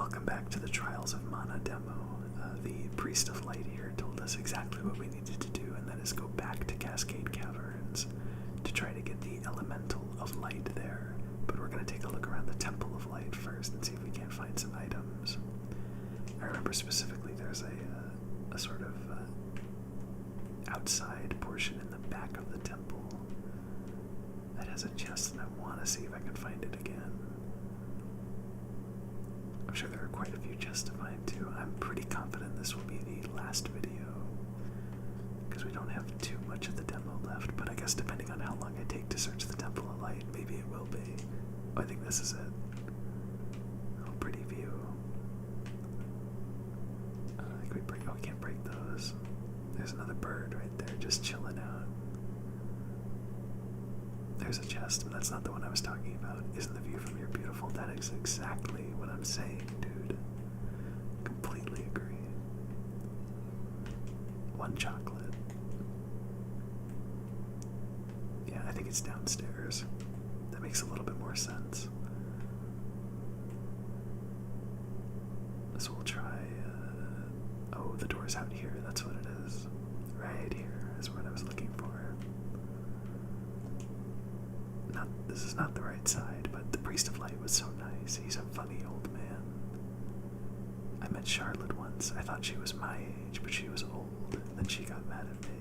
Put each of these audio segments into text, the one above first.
Welcome back to the Trials of Mana demo. The Priest of Light here told us exactly what we needed to do, and that is go back to Cascade Caverns to try to get the Elemental of Light there. But we're going to take a look around the Temple of Light first and see if we can't find some items. I remember specifically there's a sort of outside portion in the back of the temple that has a chest, and I want to see if I can find it again. I'm sure there are quite a few chests to find too. I'm pretty confident this will be the last video because we don't have too much of the demo left, but I guess depending on how long I take to search the Temple of Light, maybe it will be. Oh, I think this is it. Oh, pretty view. I think we can't break those. There's another bird right there just chilling out. There's a chest, but that's not the one I was talking about. Isn't the view from here beautiful? That is exactly what I'm saying, dude. Completely agree. One chocolate. Yeah, I think it's downstairs. That makes a little bit more sense. So we'll try, oh, the door's out here. That's what it is. Right here is what I was looking for. This is not the right side, but the Priest of Light was so nice. He's a funny old man. I met Charlotte once. I thought she was my age, but she was old, and then she got mad at me.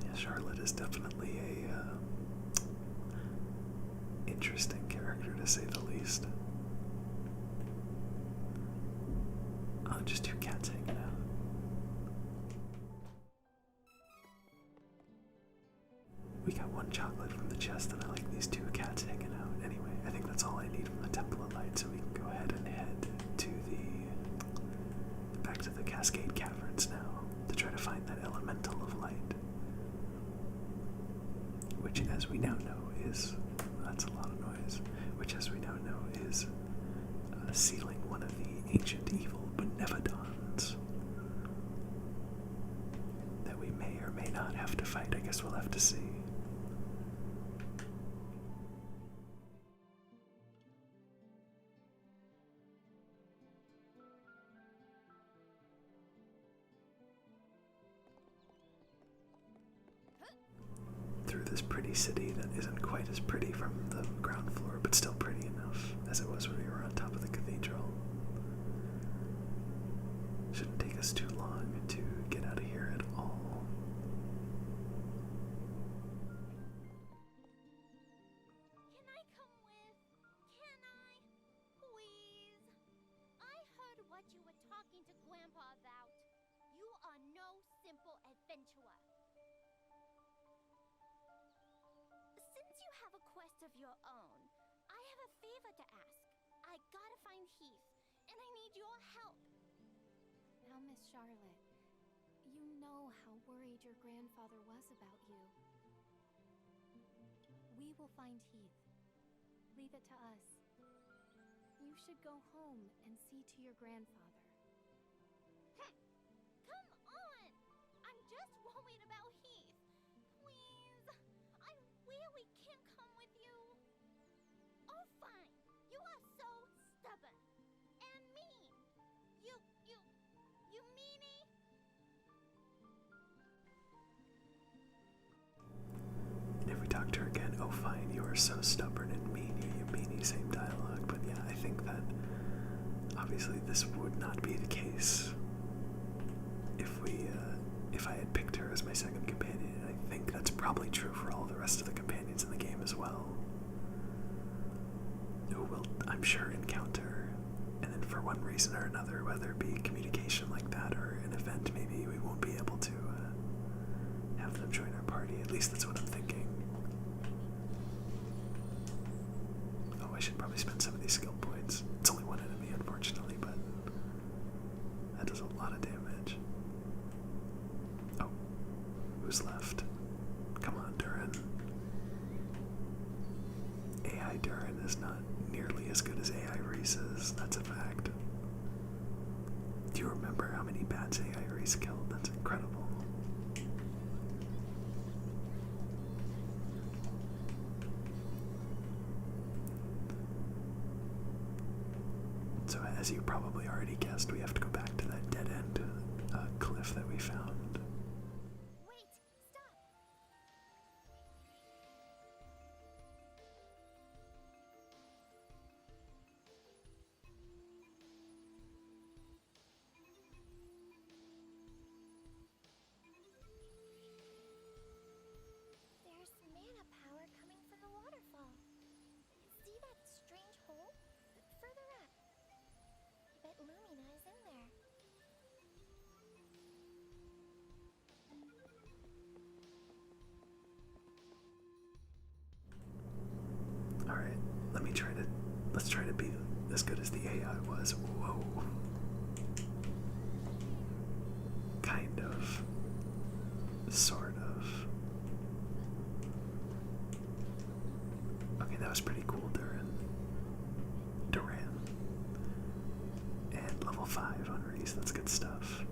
Yeah, Charlotte is definitely a interesting character, to say the least. Oh, just two cats hanging out. We got one chocolate from the chest, and I like these two cats hanging out. Anyway, I think that's all I need from the Temple of Light, so we can go ahead and head to back to the Cascade Caverns now to try to find that Elemental of Light, which, as we now know, is that's a lot of noise. Which, as we now know, is sealing one of the ancient evil benevolence that we may or may not have to fight. I guess we'll have to see. Through this pretty city that isn't quite as pretty from the ground floor, but still pretty enough as it was when we were on top of the cathedral. Shouldn't take us too long to get out of here at all. Can I come with? Can I? Please? I heard what you were talking to Grandpa about. You are no simple adventurer. Since you have a quest of your own, I have a favor to ask. I gotta find Heath, and I need your help. Now, Miss Charlotte, you know how worried your grandfather was about you. We will find Heath. Leave it to us. You should go home and see to your grandfather. Come on! I'm just worried about Heath. Please, I really can't come with you. Oh, fine. You are so stubborn and mean. You meanie? And if we talk to her again, oh fine, you are so stubborn and mean, you meanie, same dialogue. But yeah, I think that obviously this would not be the case if I had picked her as my second companion. And I think that's probably true for all the rest of the companions in the game as well, who will, I'm sure, encounter, and then for one reason or another, whether it be communication like that or an event, maybe we won't be able to have them join our party. At least that's what I'm thinking. Oh, I should probably spend some of these skill points. It's only one enemy, unfortunately, but that does a lot of damage. Oh, who's left? Come on, Durin. AI Durin is not nearly as good as AI Reese is. That's a fact. Do you remember how many bats AI Reese killed? That's incredible. as you probably already guessed, we have to go back to that dead end cliff that we found. Wait, stop. There's mana power coming from the waterfall. See that strange hole? Further up. I bet Lumina is in there. Alright, let's try to be as good as the AI was. Whoa. Kind of. Sort of. Okay, that was pretty cool, Duran. And level 5 on Reese, that's good stuff.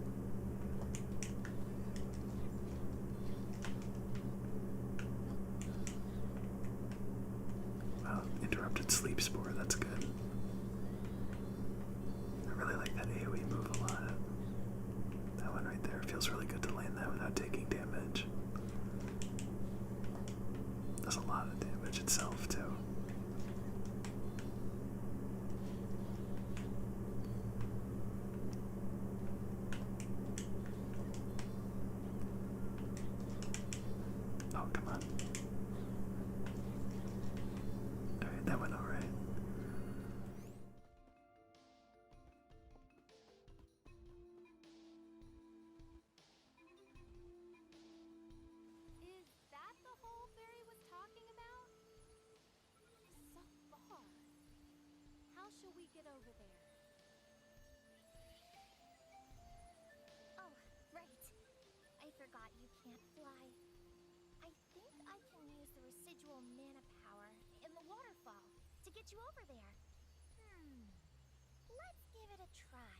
Wow, interrupted sleep spore, that's good. I really like that AoE move a lot. That one right there feels really good to land that without taking damage. Does a lot of damage itself, too. Oh, come on. Alright, that went alright. Is that the hole Fairy was talking about? So far. How shall we get over there? Oh, right. I forgot you can't fly. I think I can use the residual mana power in the waterfall to get you over there. Let's give it a try.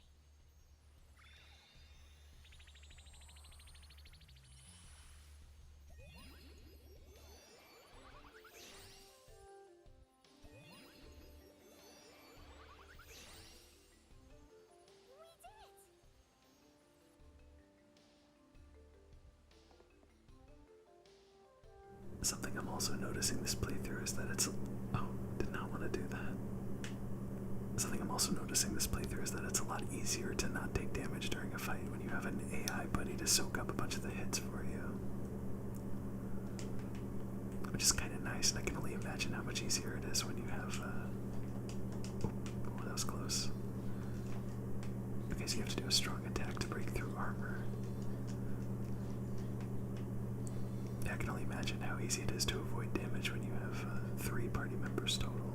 We did it! Something I'm also noticing this playthrough is that it's... Oh, did not want to do that. Something I'm also noticing this playthrough is that it's a lot easier to not take damage during a fight when you have an AI buddy to soak up a bunch of the hits for you. Which is kind of nice, and I can only imagine how much easier it is when you have... Oh, that was close. Okay, so you have to do a strong attack to break through armor. I can only imagine how easy it is to avoid damage when you have 3 party members total.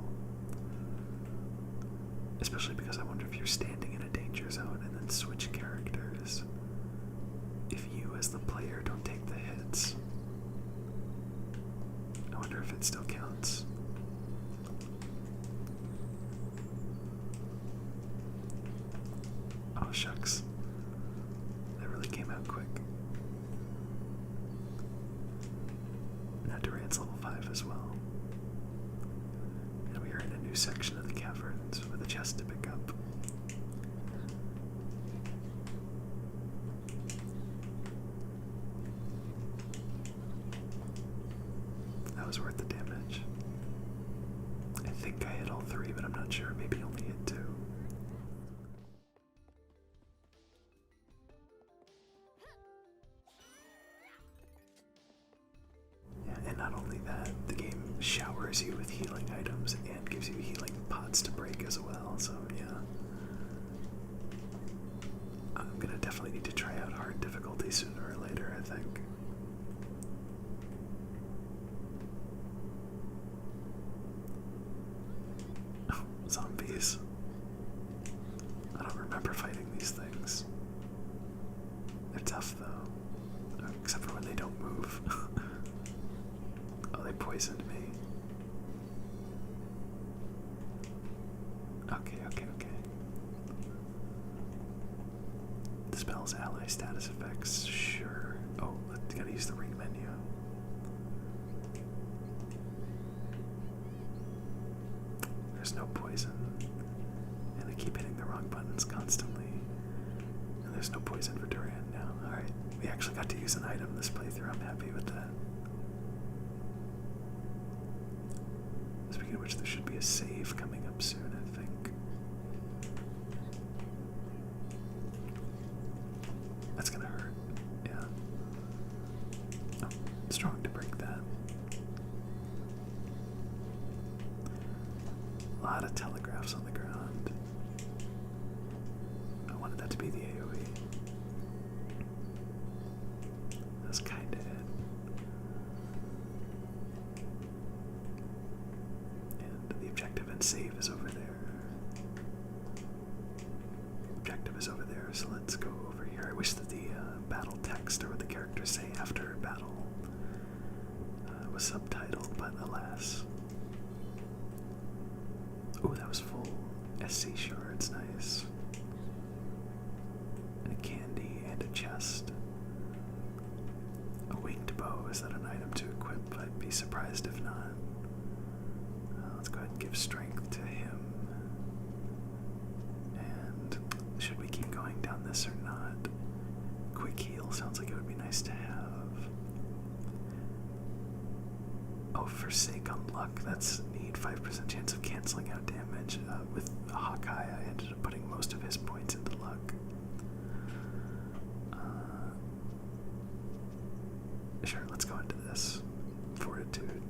Especially because I wonder if you're standing in a danger zone and then switch characters. If you, as the player, don't take the hits, I wonder if it still counts. Oh, shucks. That really came out quick. Now Duran's level 5 as well. And we are in a new section of the caverns with a chest to pick up. That was worth the damage. I think I hit all 3, but I'm not sure. Maybe only hit 2. And not only that, the game showers you with healing items and gives you healing pots to break as well, so yeah. I'm gonna definitely need to try out hard difficulty sooner or later, I think. Oh, zombies. I don't remember fighting these things. They're tough though, except for when they don't move. Oh, they poisoned me. Okay. Dispels ally status effects, sure. Oh, gotta use the ring menu. There's no poison. And I keep hitting the wrong button. there's no poison for Duran now. Alright, we actually got to use an item this playthrough. I'm happy with that. Speaking of which, there should be a save coming up soon, I think. That's gonna hurt. Yeah. Oh, strong to break that. A lot of telegraphs on the ground. I wanted that to be the AoE. That's kinda it. And the objective and save is over there. Objective is over there, so let's go over here. I wish that the battle text, or what the characters say after battle, was subtitled, but alas. Oh, that was full SC shards, nice. And a candy and a chest. A winged bow, is that an item to equip? I'd be surprised if not. Let's go ahead and give strength to him. And should we keep going down this or not? Quick heal sounds like it would be nice to have. Oh, forsake on luck, that's neat. 5% chance of canceling out damage. With Hawkeye, I ended up putting most of his points into luck. Sure, let's go into this. Fortitude.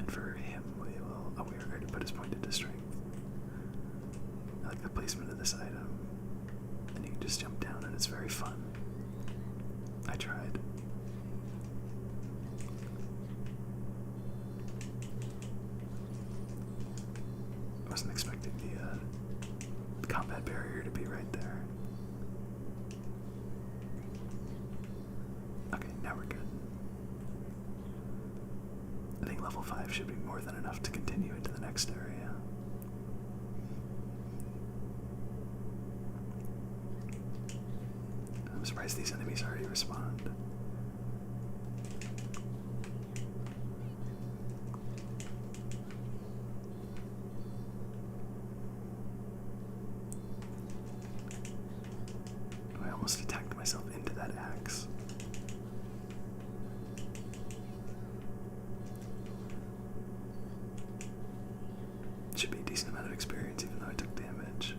And for him, we will... Oh, we already put his point into strength. I like the placement of this item. And you can just jump down and it's very fun. I tried. I wasn't expecting the combat barrier to be right there. Okay, now we're good. I think level 5 should be more than enough to continue into the next area. I'm surprised these enemies already respond. I almost attacked myself into that axe. Should be a decent amount of experience even though I took damage.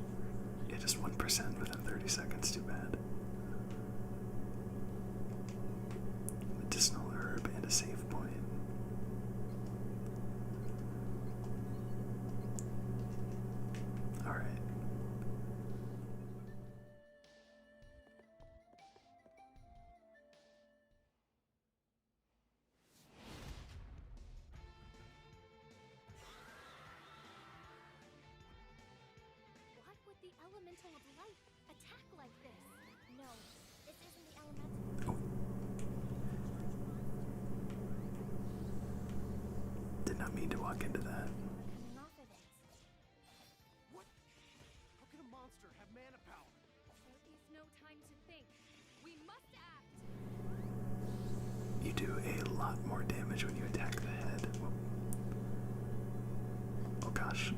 Yeah, just 1% within 30 seconds, too bad. Medicinal herb and a save point. Alright. Why would the elemental of light attack like this? No, this isn't the elemental. Oh. Did not mean to walk into that. Enough of it. What? How can a monster have mana power? There is no time to think. We must act! You do a lot more damage when you attack the head. Oh gosh.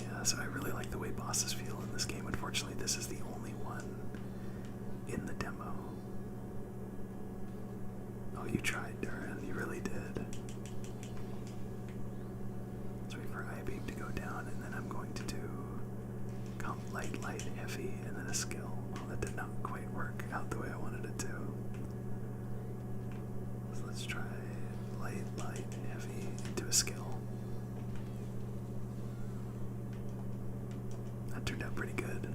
Yeah, so I really like the way bosses feel in this game. Unfortunately, this is the only one in the demo. Oh, you tried, Duran. You really did. Let's wait for I-Beam to go down, and then I'm going to do light, light, heavy, and then a skill. Well, that did not quite work out the way I wanted it to. So let's try light, light, heavy, into a skill. That turned out pretty good.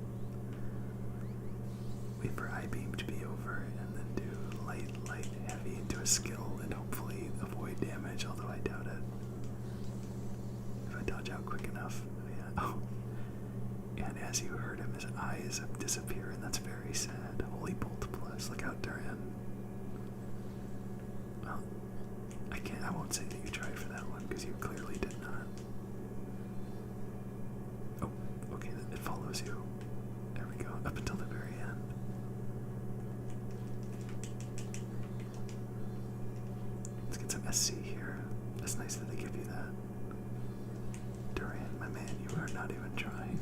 Wait for I-Beam to be over, and then do light, light, heavy into a skill, and hopefully avoid damage, although I doubt it. If I dodge out quick enough. Yeah. Oh. And as you heard him, his eyes disappear, and that's very sad. Holy Bolt Plus. Look out, Duran. Well, I won't say that you tried for that one, because you clearly did not. Oh, okay, it follows you. There we go, up until the very end. Let's get some SC here. That's nice that they give you that. Duran, my man, you are not even trying.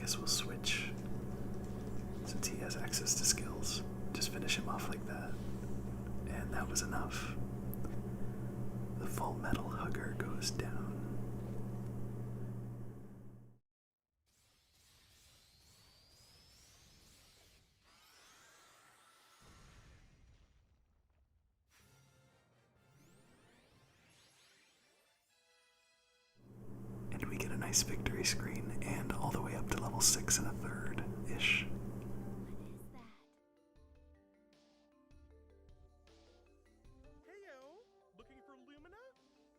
guess we'll switch. Since he has access to skills, just finish him off like that. And that was enough. The Fullmetal Hugger goes down. And we get a nice victory screen, and all the way up to level 6 1/3-ish. What is that? Heyo, looking for Lumina?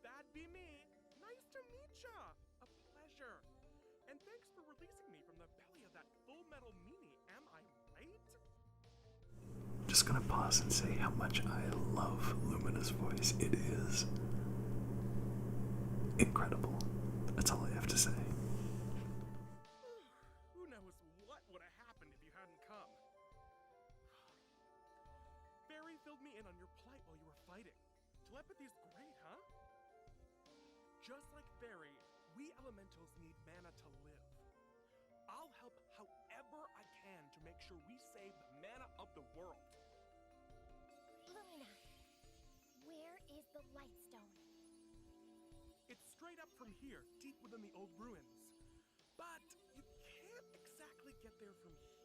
That'd be me. Nice to meet ya. A pleasure. And thanks for releasing me from the belly of that Fullmetal meanie, am I right? Just gonna pause and say how much I love Lumina's voice. It is incredible. That's all I have to say. Who knows what would have happened if you hadn't come? Barry filled me in on your plight while you were fighting. Telepathy's great, huh? Just like Barry, we elementals need mana to live. I'll help however I can to make sure we save the mana of the world. Lumina, where is the Lightstone? It's straight up from here, deep within the old ruins. But you can't exactly get there from here.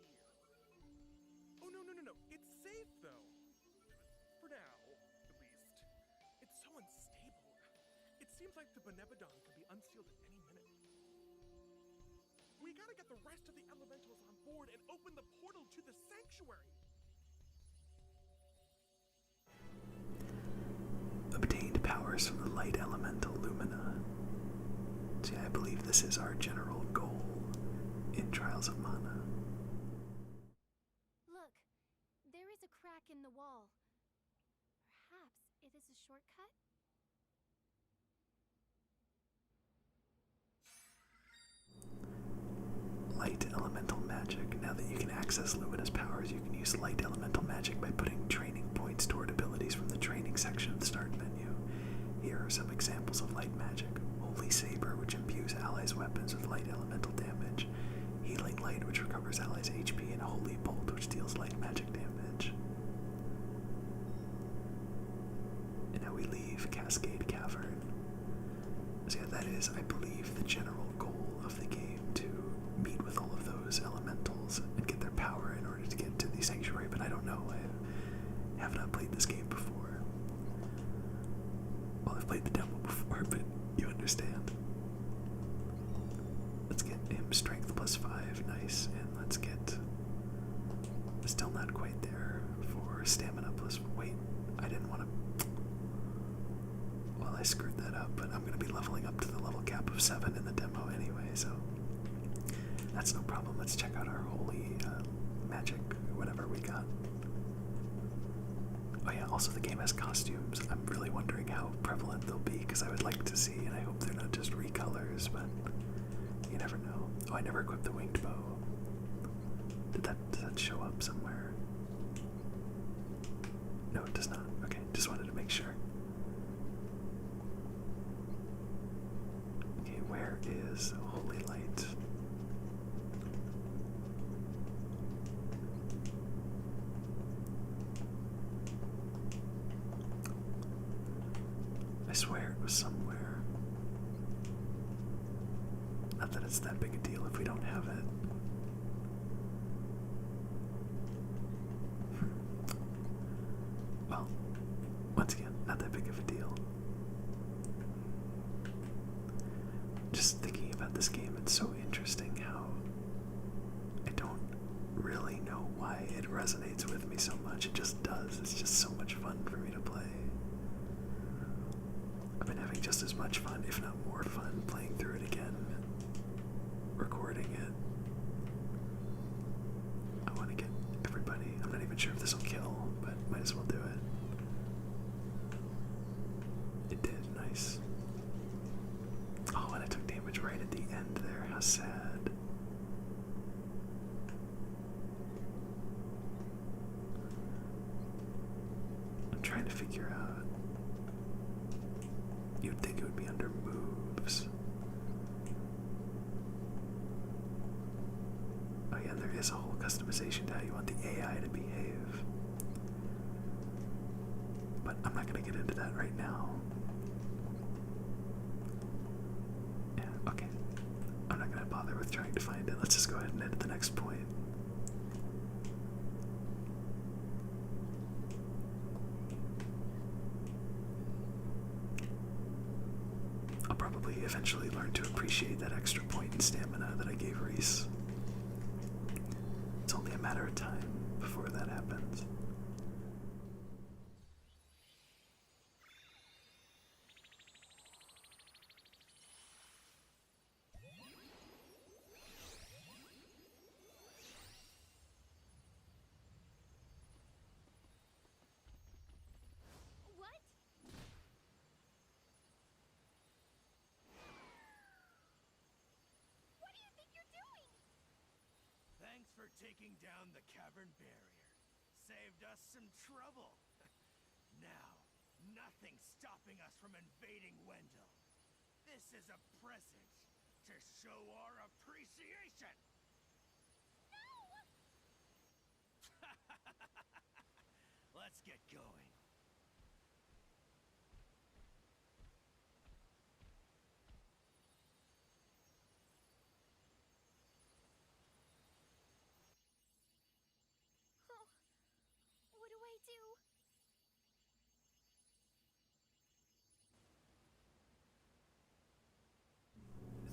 Oh, no. It's safe, though. For now, at least. It's so unstable. It seems like the Benevodon could be unsealed at any minute. We gotta get the rest of the elementals on board and open the portal to the sanctuary. Obtained powers from the light elemental Lumina. See, I believe this is our general goal in Trials of Mana. Look, there is a crack in the wall. Perhaps it is a shortcut? Light elemental magic. Now that you can access Lumina's powers, you can use light elemental magic by putting training points toward abilities from the training section of the start menu. Here are some examples of light magic. Holy Saber, which imbues allies' weapons with light elemental damage. Healing Light, which recovers allies' HP, and Holy Bolt, which deals light magic damage. And now we leave Cascade Cavern. So yeah, that is, I believe, the general goal of the game, to meet with all of those elementals and get their power in order to get to the sanctuary, but I don't know. I have not played this game before. Well, I've played the demo before, but you understand. Let's get him strength +5, nice, and let's get, still not quite there, for stamina plus, wait, I didn't want to, well, I screwed that up, but I'm going to be leveling up to the level cap of 7 in the demo anyway, so that's no problem. Let's check out our holy magic, whatever we got. Oh yeah, also the game has costumes. I'm really wondering how prevalent they'll be, because I would like to see, and I hope they're not just recolors, but you never know. Oh, I never equipped the winged bow. Does that show up somewhere? No, it does not. Okay, just wanted to make sure. Okay, where is Holy Light? I swear it was somewhere. Not that it's that big a deal if we don't have it. Well, once again, not that big of a deal. Just thinking about this game, it's so interesting how I don't really know why it resonates with me so much. It just does. It's just so much fun for me to play. I've been having just as much fun, if not more fun, playing through it again, recording it. I want to get everybody. I'm not even sure if this will kill, but might as well do it. It did, nice. Oh, and I took damage right at the end there. How sad. I'm trying to figure out. You'd think it would be under moves. is a whole customization to how you want the AI to behave. But I'm not going to get into that right now. Yeah, okay. I'm not going to bother with trying to find it. Let's just go ahead and hit the next point. I'll probably eventually learn to appreciate that extra point in stamina that I gave Reese. It's only a matter of time before that happens. What? What do you think you're doing? Thanks for taking down the cavern barrier. Saved us some trouble. Now, nothing's stopping us from invading Wendell. This is a present to show our appreciation. No! Let's get going. Oh, what do I do?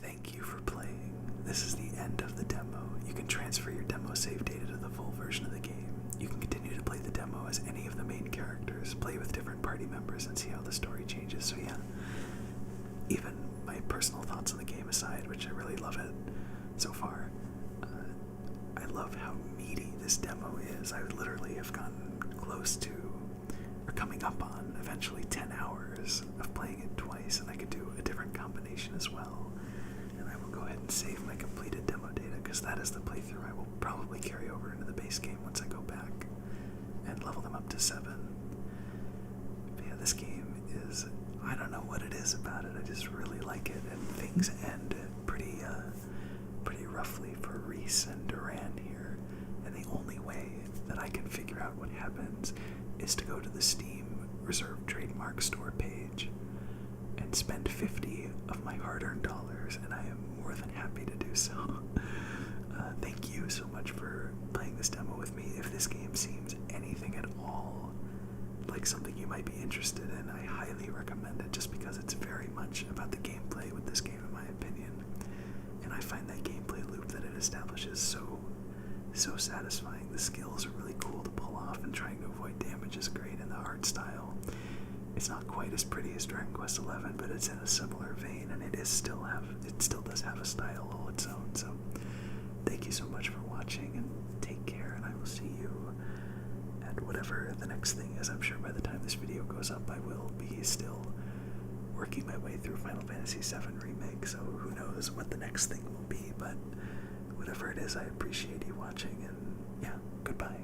Thank you for playing. This is the end of the demo. You can transfer your demo save data to the full version of the game. You can continue to play the demo as any of the main characters, play with different party members, and see how the story changes. So yeah, even my personal thoughts on the game aside, which I really love it so far, I love how meaty this demo is. I would literally have gotten close to, or coming up on, eventually 10 hours of playing it twice, and I could do a different combination as well. And I will go ahead and save my completed demo data, because that is the playthrough I will probably carry over into the base game once I go back and level them up to 7. But yeah, this game is, I don't know what it is about it, I just really like it, and things end pretty roughly for Reese and Duran here, and the only way that I can figure out what happens is to go to the Steam Reserved Trademark store page and spend 50 of my hard-earned dollars, and I am more than happy to do so. Thank you so much for playing this demo with me. If this game seems anything at all like something you might be interested in, I highly recommend it, just because it's very much about the gameplay with this game, in my opinion. And I find that gameplay loop that it establishes so satisfying. The skills are really cool to pull off, and trying to avoid damage is great, and the art style, it's not quite as pretty as Dragon Quest XI, but it's in a similar vein, and it still does have a style all its own. So thank you so much for watching, and take care, and I will see you at whatever the next thing is. I'm sure by the time this video goes up, I will be still working my way through Final Fantasy VII Remake, so who knows what the next thing will be, but whatever it is, I appreciate you watching, and yeah, goodbye.